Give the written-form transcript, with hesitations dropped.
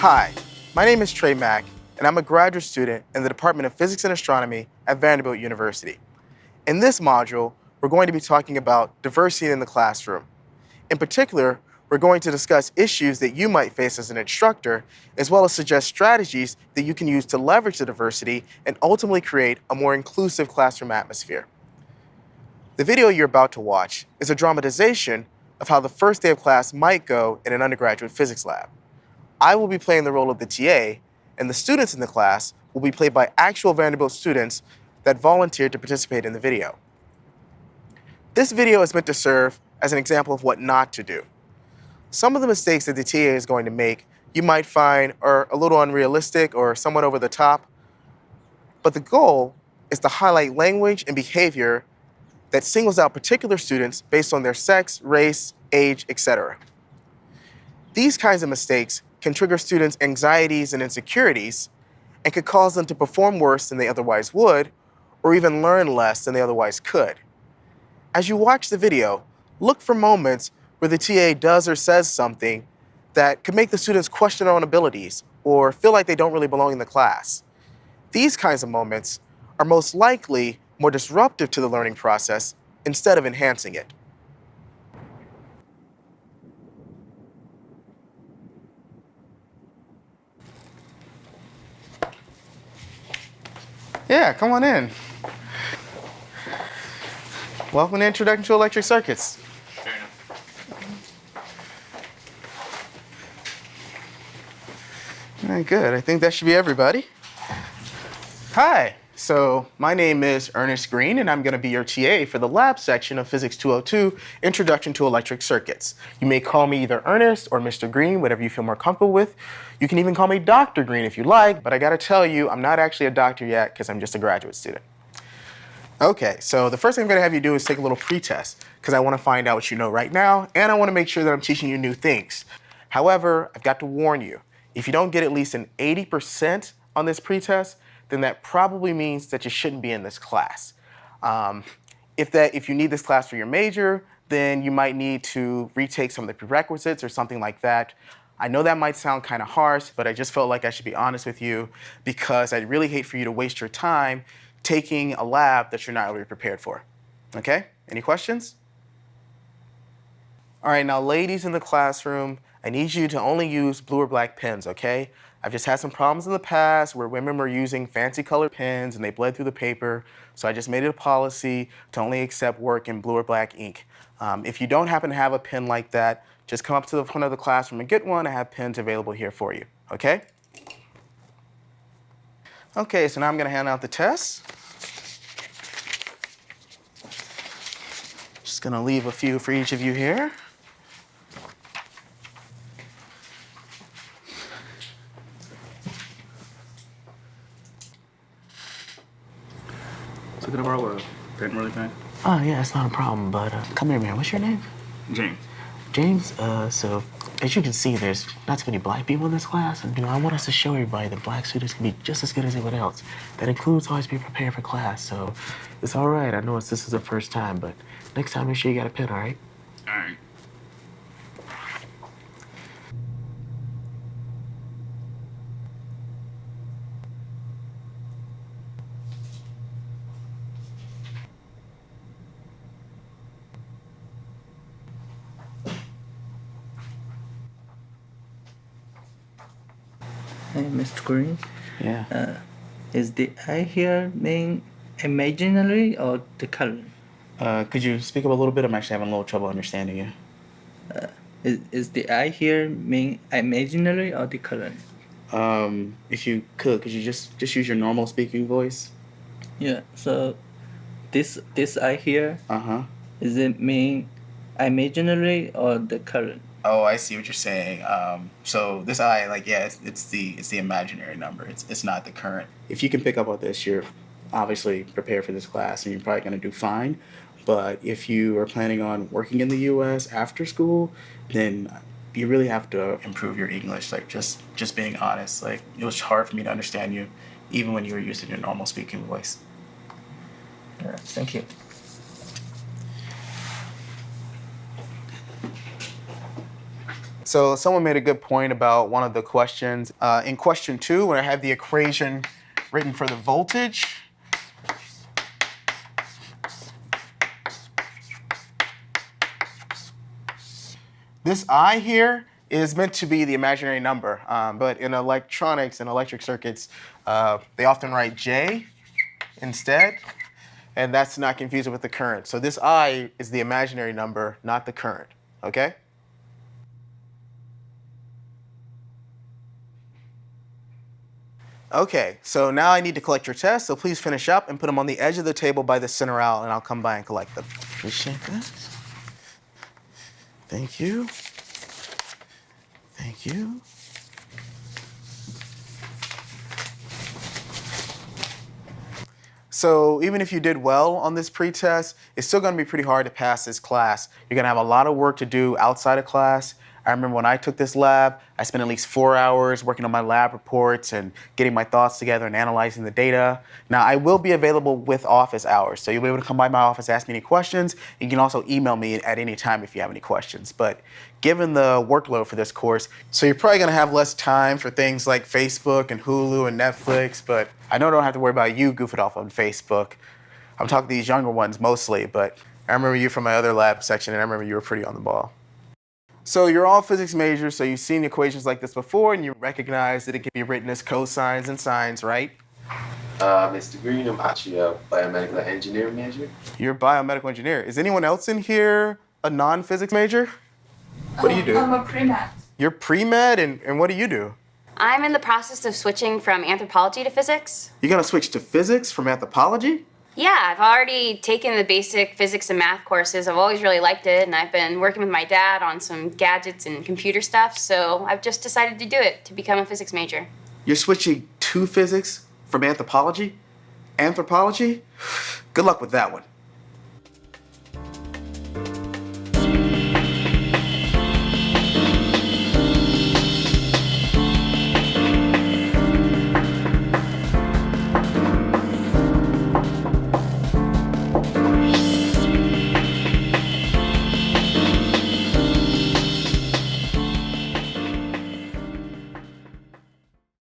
Hi, my name is Trey Mack, and I'm a graduate student in the Department of Physics and Astronomy at Vanderbilt University. In this module, we're going to be talking about diversity in the classroom. In particular, we're going to discuss issues that you might face as an instructor, as well as suggest strategies that you can use to leverage the diversity and ultimately create a more inclusive classroom atmosphere. The video you're about to watch is a dramatization of how the first day of class might go in an undergraduate physics lab. I will be playing the role of the TA, and the students in the class will be played by actual Vanderbilt students that volunteered to participate in the video. This video is meant to serve as an example of what not to do. Some of the mistakes that the TA is going to make you might find are a little unrealistic or somewhat over the top, but the goal is to highlight language and behavior that singles out particular students based on their sex, race, age, etc. These kinds of mistakes can trigger students' anxieties and insecurities and could cause them to perform worse than they otherwise would, or even learn less than they otherwise could. As you watch the video, look for moments where the TA does or says something that could make the students question their own abilities or feel like they don't really belong in the class. These kinds of moments are most likely more disruptive to the learning process instead of enhancing it. Yeah, come on in. Welcome to Introduction to Electric Circuits. Fair enough. All right, good. I think that should be everybody. Hi. So my name is Ernest Green, and I'm going to be your TA for the lab section of Physics 202, Introduction to Electric Circuits. You may call me either Ernest or Mr. Green, whatever you feel more comfortable with. You can even call me Dr. Green if you like, but I got to tell you, I'm not actually a doctor yet because I'm just a graduate student. Okay, so the first thing I'm going to have you do is take a little pretest because I want to find out what you know right now, and I want to make sure that I'm teaching you new things. However, I've got to warn you, if you don't get at least an 80% on this pretest, then that probably means that you shouldn't be in this class. If you need this class for your major, then you might need to retake some of the prerequisites or something like that. I know that might sound kind of harsh, but I just felt like I should be honest with you because I'd really hate for you to waste your time taking a lab that you're not really prepared for. Okay? Any questions? All right, now ladies in the classroom, I need you to only use blue or black pens, okay? I've just had some problems in the past where women were using fancy colored pens and they bled through the paper, so I just made it a policy to only accept work in blue or black ink. If you don't happen to have a pen like that, just come up to the front of the classroom and get one. I have pens available here for you, okay? Okay, so now I'm gonna hand out the tests. Just gonna leave a few for each of you here. So can I borrow a pen really fast? Oh, yeah, it's not a problem, but come here, man. What's your name? James. James, so as you can see, there's not too many black people in this class, and I want us to show everybody that black students can be just as good as anyone else. That includes always being prepared for class, so it's all right. I know this is the first time, but next time make sure you got a pen, all right? All right. Hey, Mr. Green. Yeah. Is the I here mean imaginary or the current? Could you speak up a little bit? I'm actually having a little trouble understanding you. Is the I here mean imaginary or the current? If you could you just use your normal speaking voice? Yeah. So this I here Uh-huh. is it mean imaginary or the current? Oh, I see what you're saying. So this I, like, yeah, it's the imaginary number. It's not the current. If you can pick up on this, you're obviously prepared for this class, and you're probably going to do fine. But if you are planning on working in the U.S. after school, then you really have to improve your English. Like, just being honest. Like, it was hard for me to understand you, even when you were using your normal speaking voice. Yeah, thank you. So someone made a good point about one of the questions. In question 2, when I have the equation written for the voltage, this I here is meant to be the imaginary number, but in electronics and electric circuits, they often write J instead, and that's not confusing with the current. So this I is the imaginary number, not the current, okay? Okay, so now I need to collect your tests, so please finish up and put them on the edge of the table by the center aisle, and I'll come by and collect them. Appreciate that. Thank you. Thank you. So even if you did well on this pretest, it's still going to be pretty hard to pass this class. You're going to have a lot of work to do outside of class. I remember when I took this lab, I spent at least 4 hours working on my lab reports and getting my thoughts together and analyzing the data. Now, I will be available with office hours, so you'll be able to come by my office, ask me any questions. You can also email me at any time if you have any questions. But given the workload for this course, so you're probably going to have less time for things like Facebook and Hulu and Netflix, but I know I don't have to worry about you goofing off on Facebook. I'm talking to these younger ones mostly, but I remember you from my other lab section, and I remember you were pretty on the ball. So you're all physics majors, so you've seen equations like this before, and you recognize that it can be written as cosines and sines, right? Mr. Green, I'm actually a biomedical engineering major. You're a biomedical engineer. Is anyone else in here a non-physics major? What do you do? I'm a pre-med. You're pre-med, and what do you do? I'm in the process of switching from anthropology to physics. You're gonna switch to physics from anthropology? Yeah, I've already taken the basic physics and math courses. I've always really liked it, and I've been working with my dad on some gadgets and computer stuff, so I've just decided to do it, to become a physics major. You're switching to physics from anthropology? Anthropology? Good luck with that one.